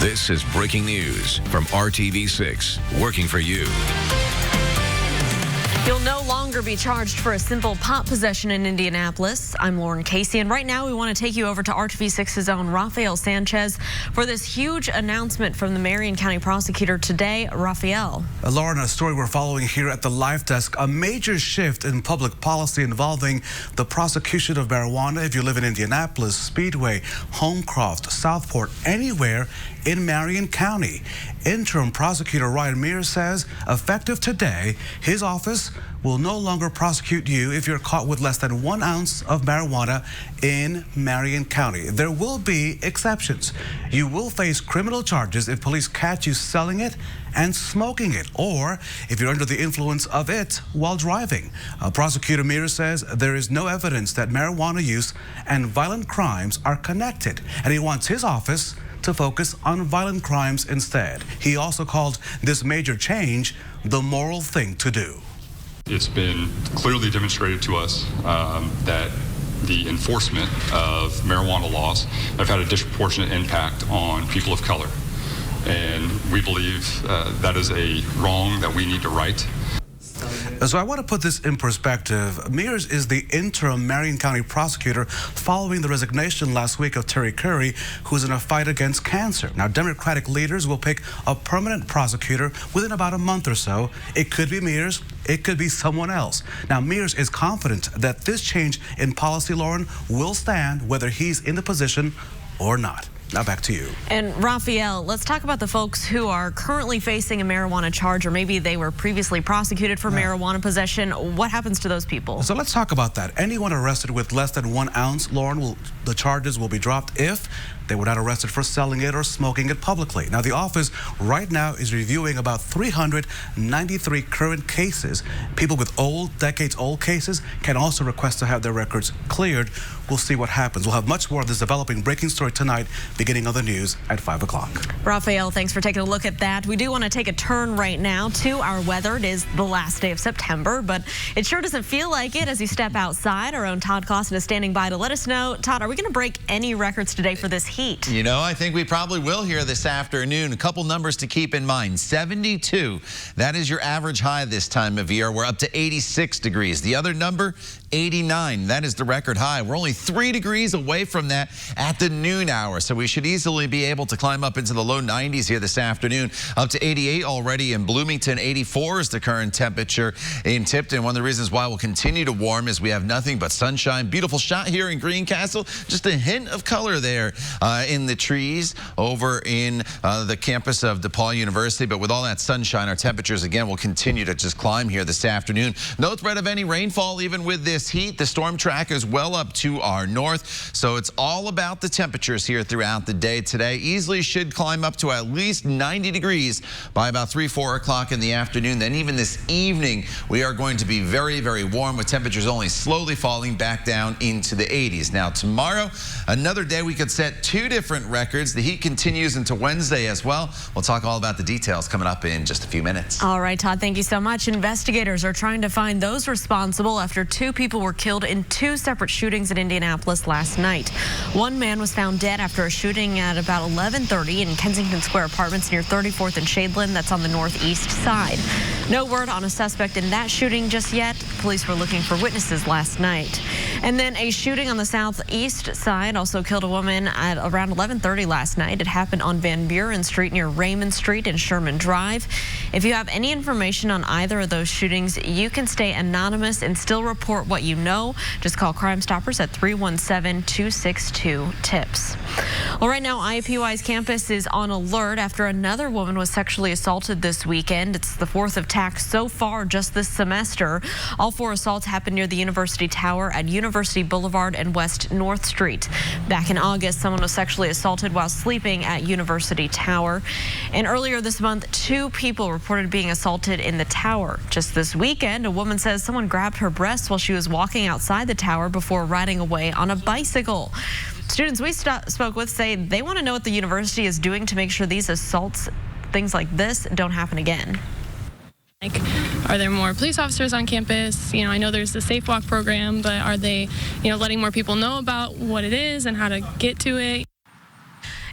This is breaking news from RTV6, working for you. You'll no longer be charged for a simple pot possession in Indianapolis. I'm Lauren Casey, and right now we want to take you over to RTV6's own Rafael Sanchez for this huge announcement from the Marion County prosecutor today. Rafael. Lauren, a story we're following here at the Live Desk, a major shift in public policy involving the prosecution of marijuana if you live in Indianapolis, Speedway, Homecroft, Southport, anywhere in Marion County. Interim prosecutor Ryan Mears says effective today, his office will no longer prosecute you if you're caught with less than 1 ounce of marijuana in Marion County. There will be exceptions. You will face criminal charges if police catch you selling it and smoking it, or if you're under the influence of it while driving. Prosecutor Mears says there is no evidence that marijuana use and violent crimes are connected, and he wants his office to focus on violent crimes instead. He also called this major change the moral thing to do. It's been clearly demonstrated to us that the enforcement of marijuana laws have had a disproportionate impact on people of color. And we believe that is a wrong that we need to right. So I want to put this in perspective. Mears is the interim Marion County prosecutor following the resignation last week of Terry Curry, who's in a fight against cancer. Now, Democratic leaders will pick a permanent prosecutor within about a month or so. It could be Mears, it could be someone else. Now, Mears is confident that this change in policy, Lauren, will stand whether he's in the position or not. Now back to you. And Rafael, let's talk about the folks who are currently facing a marijuana charge, or maybe they were previously prosecuted for marijuana possession. What happens to those people? So let's talk about that. Anyone arrested with less than 1 ounce, Lauren, the charges will be dropped if they were not arrested for selling it or smoking it publicly. Now, the office right now is reviewing about 393 current cases. People with decades-old cases can also request to have their records cleared. We'll see what happens. We'll have much more of this developing breaking story tonight, beginning on the news at 5 o'clock. Rafael, thanks for taking a look at that. We do want to take a turn right now to our weather. It is the last day of September, but it sure doesn't feel like it as you step outside. Our own Todd Clausen is standing by to let us know. Todd, are we going to break any records today for this heat? You know, I think we probably will here this afternoon. A couple numbers to keep in mind. 72, that is your average high this time of year. We're up to 86 degrees. The other number, 89. That is the record high. We're only 3 degrees away from that at the noon hour, so we should easily be able to climb up into the low 90s here this afternoon. Up to 88 already in Bloomington. 84 is the current temperature in Tipton. One of the reasons why we'll continue to warm is we have nothing but sunshine. Beautiful shot here in Greencastle. Just a hint of color there in the trees over in the campus of DePaul University. But with all that sunshine, our temperatures again will continue to just climb here this afternoon. No threat of any rainfall even with this heat. The storm track is well up to our north, so it's all about the temperatures here throughout the day today. Easily should climb up to at least 90 degrees by about 3-4 o'clock in the afternoon. Then even this evening we are going to be very, very warm with temperatures only slowly falling back down into the 80s. Now tomorrow, another day we could set 2 different records. The heat continues into Wednesday as well. We'll talk all about the details coming up in just a few minutes. All right, Todd, thank you so much. Investigators are trying to find those responsible after 2 people were killed in 2 separate shootings in Indianapolis last night. One man was found dead after a shooting at about 11:30 in Kensington Square Apartments near 34th and Shadeland. That's on the northeast side. No word on a suspect in that shooting just yet. Police were looking for witnesses last night. And then a shooting on the southeast side also killed a woman at around 11:30 last night. It happened on Van Buren Street near Raymond Street and Sherman Drive. If you have any information on either of those shootings, you can stay anonymous and still report what you know. Just call Crime Stoppers at 317-262-TIPS. Well, right now, IUPUI's campus is on alert after another woman was sexually assaulted this weekend. It's the 4th attack so far just this semester. All 4 assaults happened near the University Tower at University Boulevard and West North Street. Back in August, someone was sexually assaulted while sleeping at University Tower. And earlier this month, 2 people reported being assaulted in the tower. Just this weekend, a woman says someone grabbed her breasts while she was walking outside the tower before riding away on a bicycle. Students we spoke with say they want to know what the university is doing to make sure these assaults, things like this, don't happen again. Like, are there more police officers on campus? You know, I know there's the Safe Walk program, but are they, letting more people know about what it is and how to get to it?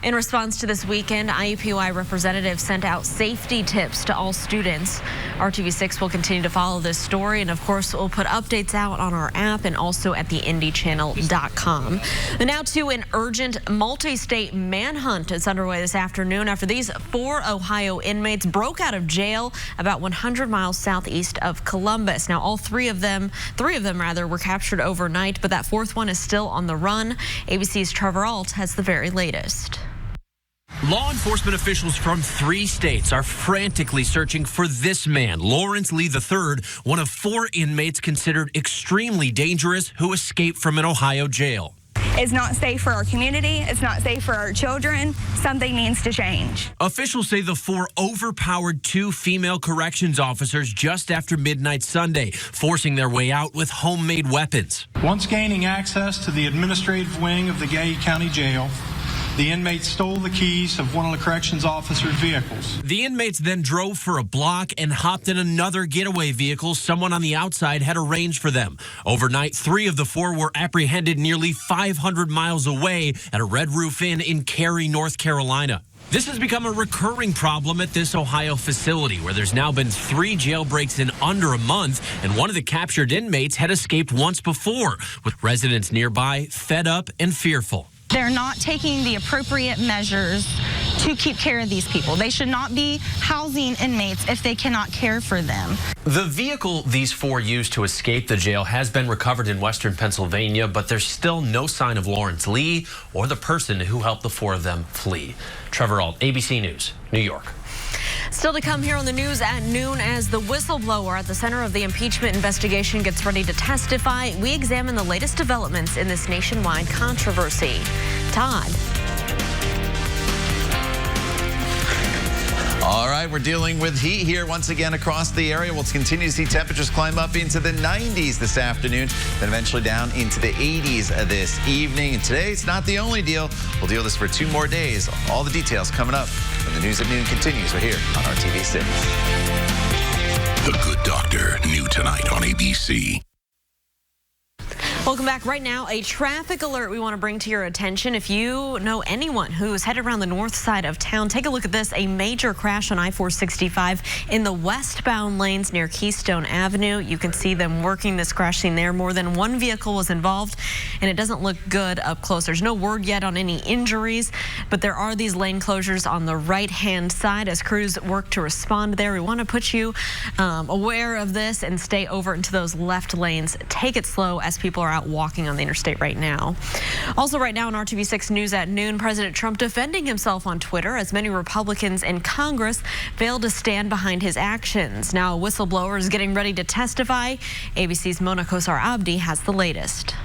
In response to this weekend, IUPUI representatives sent out safety tips to all students. RTV6 will continue to follow this story, and of course, we'll put updates out on our app and also at the IndyChannel.com. And now to an urgent multi-state manhunt is underway this afternoon after these 4 Ohio inmates broke out of jail about 100 miles southeast of Columbus. Now, all three of them were captured overnight, but that fourth one is still on the run. ABC's Trevor Alt has the very latest. Law enforcement officials from 3 states are frantically searching for this man, Lawrence Lee III, one of 4 inmates considered extremely dangerous who escaped from an Ohio jail. It's not safe for our community. It's not safe for our children. Something needs to change. Officials say the 4 overpowered 2 female corrections officers just after midnight Sunday, forcing their way out with homemade weapons. Once gaining access to the administrative wing of the Gay County Jail, the inmates stole the keys of one of the corrections officers' vehicles. The inmates then drove for a block and hopped in another getaway vehicle someone on the outside had arranged for them. Overnight, 3 of the 4 were apprehended nearly 500 miles away at a Red Roof Inn in Cary, North Carolina. This has become a recurring problem at this Ohio facility, where there's now been 3 jailbreaks in under a month, and one of the captured inmates had escaped once before, with residents nearby fed up and fearful. They're not taking the appropriate measures to keep care of these people. They should not be housing inmates if they cannot care for them. The vehicle these 4 used to escape the jail has been recovered in western Pennsylvania, but there's still no sign of Lawrence Lee or the person who helped the 4 of them flee. Trevor Alt, ABC News, New York. Still to come here on the news at noon, as the whistleblower at the center of the impeachment investigation gets ready to testify, we examine the latest developments in this nationwide controversy. Todd. All right, we're dealing with heat here once again across the area. We'll continue to see temperatures climb up into the 90s this afternoon, then eventually down into the 80s this evening. And today, it's not the only deal. We'll deal this for 2 more days. All the details coming up when the news at noon continues right here on RTV6. The Good Doctor, new tonight on ABC. Welcome back. Right now, a traffic alert we want to bring to your attention. If you know anyone who is headed around the north side of town, take a look at this. A major crash on I-465 in the westbound lanes near Keystone Avenue. You can see them working this crash scene there. More than 1 vehicle was involved, and it doesn't look good up close. There's no word yet on any injuries, but there are these lane closures on the right-hand side as crews work to respond there. We want to put you aware of this and stay over into those left lanes. Take it slow as people are out walking on the interstate right now. Also right now on RTV6 News at noon, President Trump defending himself on Twitter as many Republicans in Congress failed to stand behind his actions. Now a whistleblower is getting ready to testify. ABC's Mona Kosar-Abdi has the latest.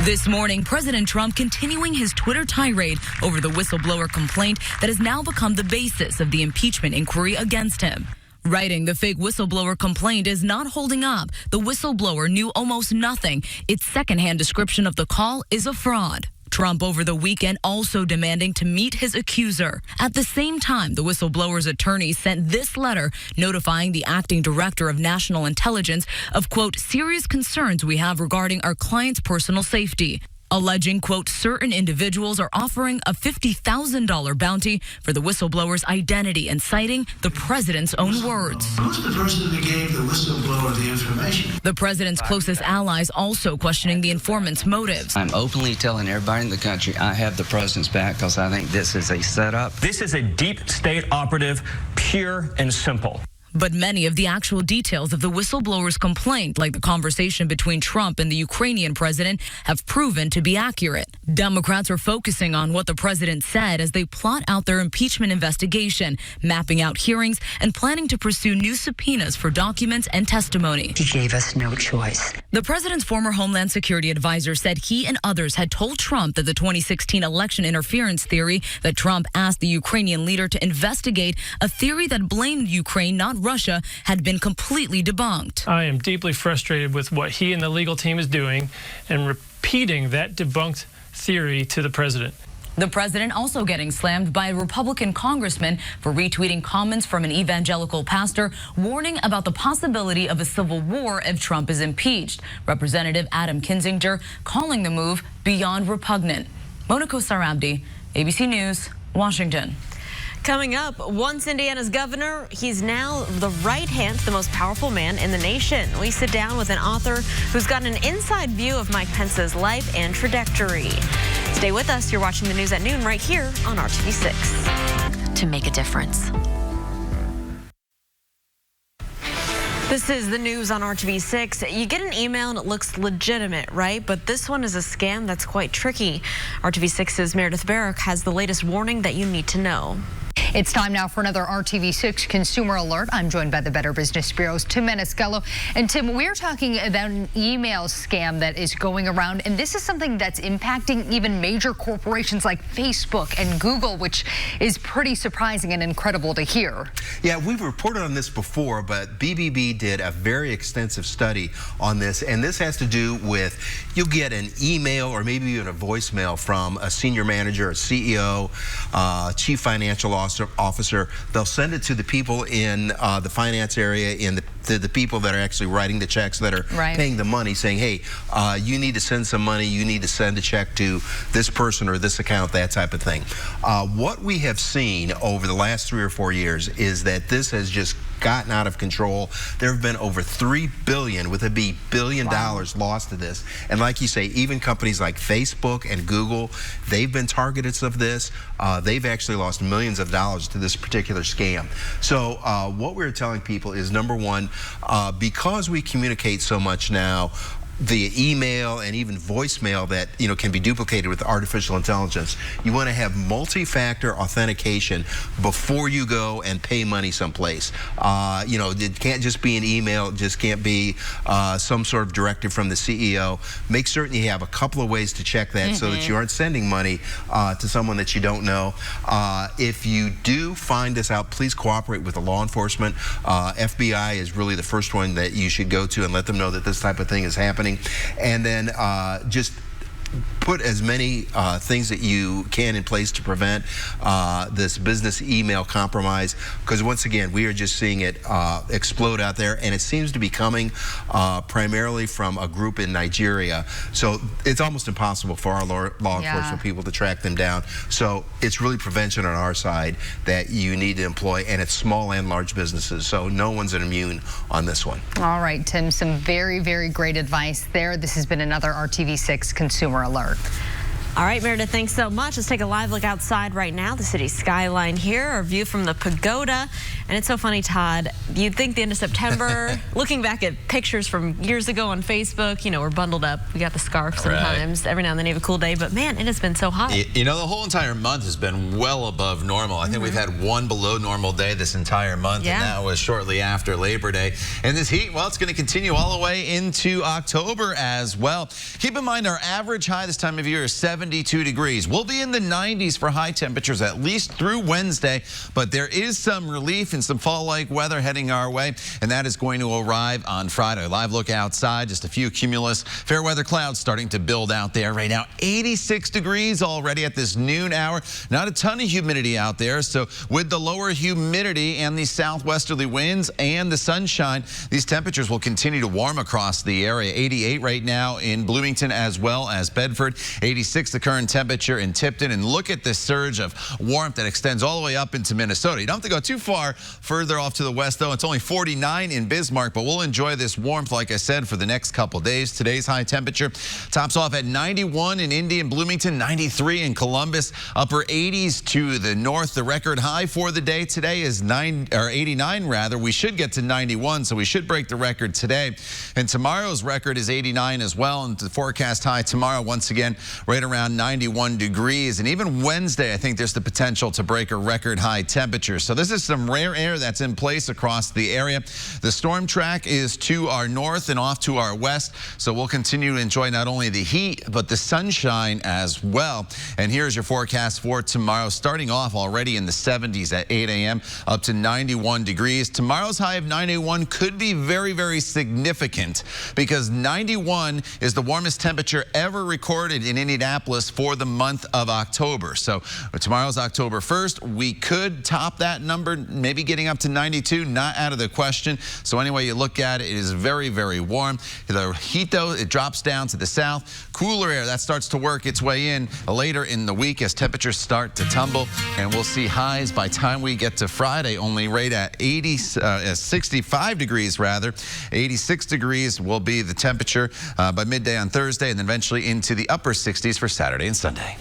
This morning, President Trump continuing his Twitter tirade over the whistleblower complaint that has now become the basis of the impeachment inquiry against him. Writing the fake whistleblower complaint is not holding up. The whistleblower knew almost nothing. Its secondhand description of the call is a fraud. Trump over the weekend also demanding to meet his accuser. At the same time, the whistleblower's attorney sent this letter notifying the acting director of national intelligence of, quote, serious concerns we have regarding our client's personal safety. Alleging, quote, certain individuals are offering a $50,000 bounty for the whistleblower's identity and citing the president's own words. Who's the person that gave the whistleblower the information? The president's closest allies also questioning the informant's motives. I'm openly telling everybody in the country I have the president's back because I think this is a setup. This is a deep state operative, pure and simple. But many of the actual details of the whistleblower's complaint, like the conversation between Trump and the Ukrainian president, have proven to be accurate. Democrats are focusing on what the president said as they plot out their impeachment investigation, mapping out hearings and planning to pursue new subpoenas for documents and testimony. He gave us no choice. The president's former Homeland Security advisor said he and others had told Trump that the 2016 election interference theory that Trump asked the Ukrainian leader to investigate, a theory that blamed Ukraine, not Russia, had been completely debunked. I am deeply frustrated with what he and the legal team is doing and repeating that debunked theory to the president. The president also getting slammed by a Republican congressman for retweeting comments from an evangelical pastor warning about the possibility of a civil war if Trump is impeached. Representative Adam Kinzinger calling the move beyond repugnant. Mona Kosar-Abdi, ABC News, Washington. Coming up, once Indiana's governor, he's now the right hand to the most powerful man in the nation. We sit down with an author who's got an inside view of Mike Pence's life and trajectory. Stay with us. You're watching the news at noon right here on RTV6. To make a difference. This is the news on RTV6. You get an email and it looks legitimate, right? But this one is a scam that's quite tricky. RTV6's Meredith Barrick has the latest warning that you need to know. It's time now for another RTV6 Consumer Alert. I'm joined by the Better Business Bureau's Tim Maniscalco. And Tim, we're talking about an email scam that is going around, and this is something that's impacting even major corporations like Facebook and Google, which is pretty surprising and incredible to hear. Yeah, we've reported on this before, but BBB did a very extensive study on this, and this has to do with you'll get an email or maybe even a voicemail from a senior manager, a CEO, chief financial officer. They'll send it to the people in the finance area, in the people that are actually writing the checks, that are paying the money, saying, hey, you need to send some money, you need to send a check to this person or this account, that type of thing. What we have seen over the last 3 or 4 years is that this has just gotten out of control. There have been over $3 billion, with a B, billion dollars lost to this. And like you say, even companies like Facebook and Google, they've been targets of this. They've actually lost millions of dollars to this particular scam. So what we're telling people is, number one, because we communicate so much now via email and even voicemail that can be duplicated with artificial intelligence, you want to have multi-factor authentication before you go and pay money someplace. It can't just be an email, it just can't be some sort of directive from the CEO. Make certain you have a couple of ways to check that so that you aren't sending money to someone that you don't know. If you do find this out, please cooperate with the law enforcement. FBI is really the first one that you should go to and let them know that this type of thing is happening. And then just put as many things that you can in place to prevent this business email compromise, because once again, we are just seeing it explode out there, and it seems to be coming primarily from a group in Nigeria. So it's almost impossible for our law enforcement people to track them down. So it's really prevention on our side that you need to employ, and it's small and large businesses. So no one's immune on this one. All right, Tim, some very, very great advice there. This has been another RTV6 Consumer Alert. All right, Meredith, thanks so much. Let's take a live look outside right now, the city skyline here, our view from the pagoda. And it's so funny, Todd, you'd think the end of September, looking back at pictures from years ago on Facebook, we're bundled up. We got the scarf sometimes. Every now and then you have a cool day, but man, it has been so hot. The whole entire month has been well above normal. I think we've had one below normal day this entire month, and that was shortly after Labor Day. And this heat, well, it's going to continue all the way into October as well. Keep in mind, our average high this time of year is 72 degrees. We'll be in the 90s for high temperatures at least through Wednesday, but there is some relief and some fall-like weather heading our way, and that is going to arrive on Friday. Live look outside, just a few cumulus fair weather clouds starting to build out there right now. 86 degrees already at this noon hour. Not a ton of humidity out there, so with the lower humidity and the southwesterly winds and the sunshine, these temperatures will continue to warm across the area. 88 right now in Bloomington as well as Bedford. 86 the current temperature in Tipton, and look at this surge of warmth that extends all the way up into Minnesota. You don't have to go too far further off to the west, though. It's only 49 in Bismarck, but we'll enjoy this warmth, like I said, for the next couple days. Today's high temperature tops off at 91 in Indy and Bloomington, 93 in Columbus, upper 80s to the north. The record high for the day today is 89 rather. We should get to 91, so we should break the record today. And tomorrow's record is 89 as well, and the forecast high tomorrow, once again, right around 91 degrees. And even Wednesday, I think there's the potential to break a record high temperature. So this is some rare air that's in place across the area. The storm track is to our north and off to our west. So we'll continue to enjoy not only the heat, but the sunshine as well. And here's your forecast for tomorrow, starting off already in the 70s at 8 a.m. up to 91 degrees. Tomorrow's high of 91 could be very, very significant, because 91 is the warmest temperature ever recorded in Indianapolis Indianapolis for the month of October. So tomorrow's October 1st. We could top that number, maybe getting up to 92, not out of the question. So anyway you look at it, it is very, very warm. The heat, though, it drops down to the south. Cooler air, that starts to work its way in later in the week as temperatures start to tumble. And we'll see highs by time we get to Friday, only right at 65 degrees rather. 86 degrees will be the temperature by midday on Thursday, and then eventually into the upper 60s for Saturday and Sunday.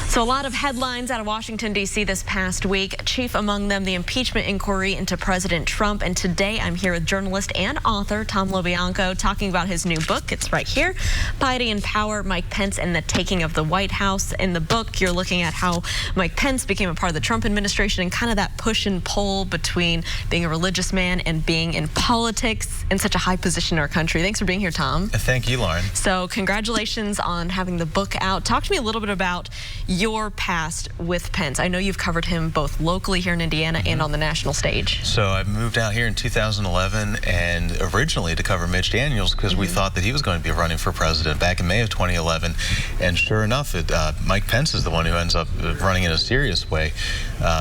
So a lot of headlines out of Washington, D.C. this past week. Chief among them, the impeachment inquiry into President Trump. And today I'm here with journalist and author Tom LoBianco talking about his new book. It's right here, Piety and Power, Mike Pence and the Taking of the White House. In the book, you're looking at how Mike Pence became a part of the Trump administration and kind of that push and pull between being a religious man and being in politics in such a high position in our country. Thanks for being here, Tom. Thank you, Lauren. So congratulations on having the book out. Talk to me a little bit about your past with Pence. I know you've covered him both locally here in Indiana and on the national stage. So I moved out here in 2011 and originally to cover Mitch Daniels because we thought that he was going to be running for president back in May of 2011. And sure enough, Mike Pence is the one who ends up running in a serious way.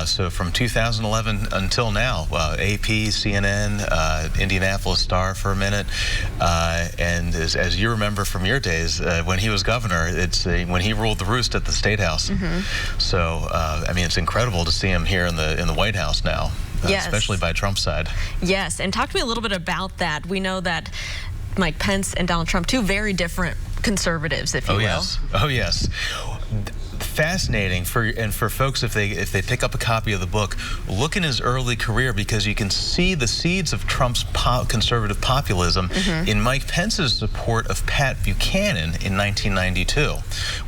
So from 2011 until now, AP, CNN, Indianapolis Star for a minute. And as you remember from your days, when he was governor, it's when he ruled the roost at the State House. So, I mean, it's incredible to see him here in the White House now, yes. Especially by Trump's side. Yes, and talk to me a little bit about that. We know that Mike Pence and Donald Trump, two very different conservatives, if you will. Yes. Oh, yes. Fascinating for folks if they pick up a copy of the book, look in his early career because you can see the seeds of Trump's conservative populism in Mike Pence's support of Pat Buchanan in 1992,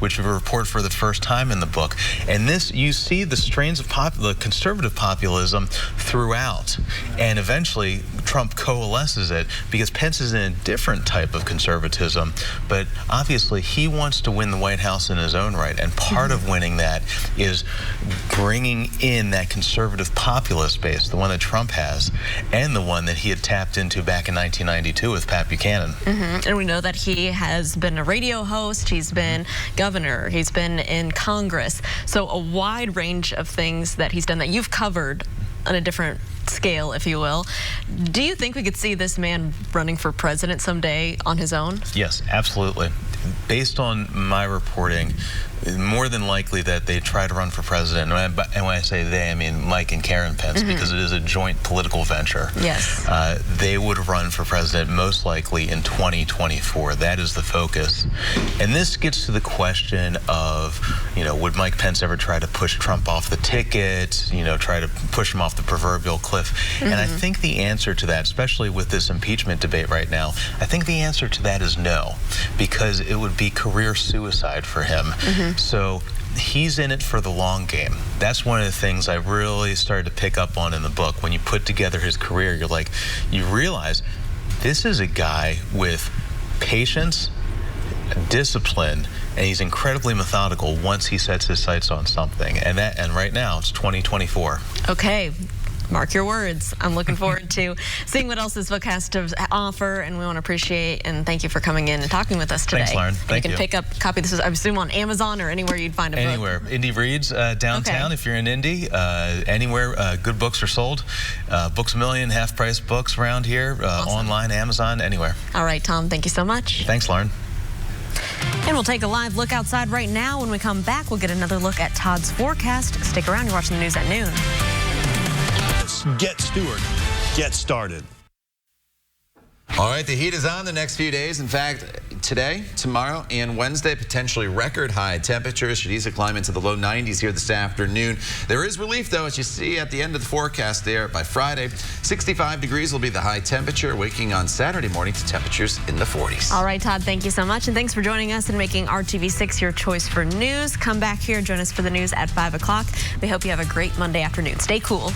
which we report for the first time in the book. And this, you see the strains of the conservative populism throughout, and eventually Trump coalesces it because Pence is in a different type of conservatism, but obviously he wants to win the White House in his own right, and part of winning that is bringing in that conservative populist base, the one that Trump has, and the one that he had tapped into back in 1992 with Pat Buchanan. And we know that he has been a radio host, he's been governor, he's been in Congress. So a wide range of things that he's done that you've covered on a different scale, if you will. Do you think we could see this man running for president someday on his own? Yes, absolutely. Based on my reporting, more than likely that they try to run for president. And when I say they, I mean Mike and Karen Pence, because it is a joint political venture. Yes. They would run for president most likely in 2024. That is the focus. And this gets to the question of, would Mike Pence ever try to push Trump off the ticket, try to push him off the proverbial cliff? And I think the answer to that, especially with this impeachment debate right now, I think the answer to that is no, because it would be career suicide for him. So he's in it for the long game. That's one of the things I really started to pick up on in the book. When you put together his career, you realize this is a guy with patience, discipline, and he's incredibly methodical once he sets his sights on something. And right now it's 2024. Okay. Mark your words. I'm looking forward to seeing what else this book has to offer, and we want to appreciate and thank you for coming in and talking with us today. Thanks, Lauren. Thank you. You can pick up a copy. This is, I assume, on Amazon or anywhere you'd find a book. Anywhere. Indy Reads downtown, if you're in Indy. Anywhere good books are sold. Books A Million, half-price books around here. Awesome. Online, Amazon, anywhere. All right, Tom. Thank you so much. Thanks, Lauren. And we'll take a live look outside right now. When we come back, we'll get another look at Todd's forecast. Stick around. You're watching the news at noon. Get Stewart. Get started. All right, the heat is on the next few days. In fact, today, tomorrow, and Wednesday, potentially record high temperatures. Should easily climb into the low 90s here this afternoon. There is relief, though, as you see at the end of the forecast there. By Friday, 65 degrees will be the high temperature, waking on Saturday morning to temperatures in the 40s. All right, Todd, thank you so much. And thanks for joining us and making RTV6 your choice for news. Come back here and join us for the news at 5 o'clock. We hope you have a great Monday afternoon. Stay cool.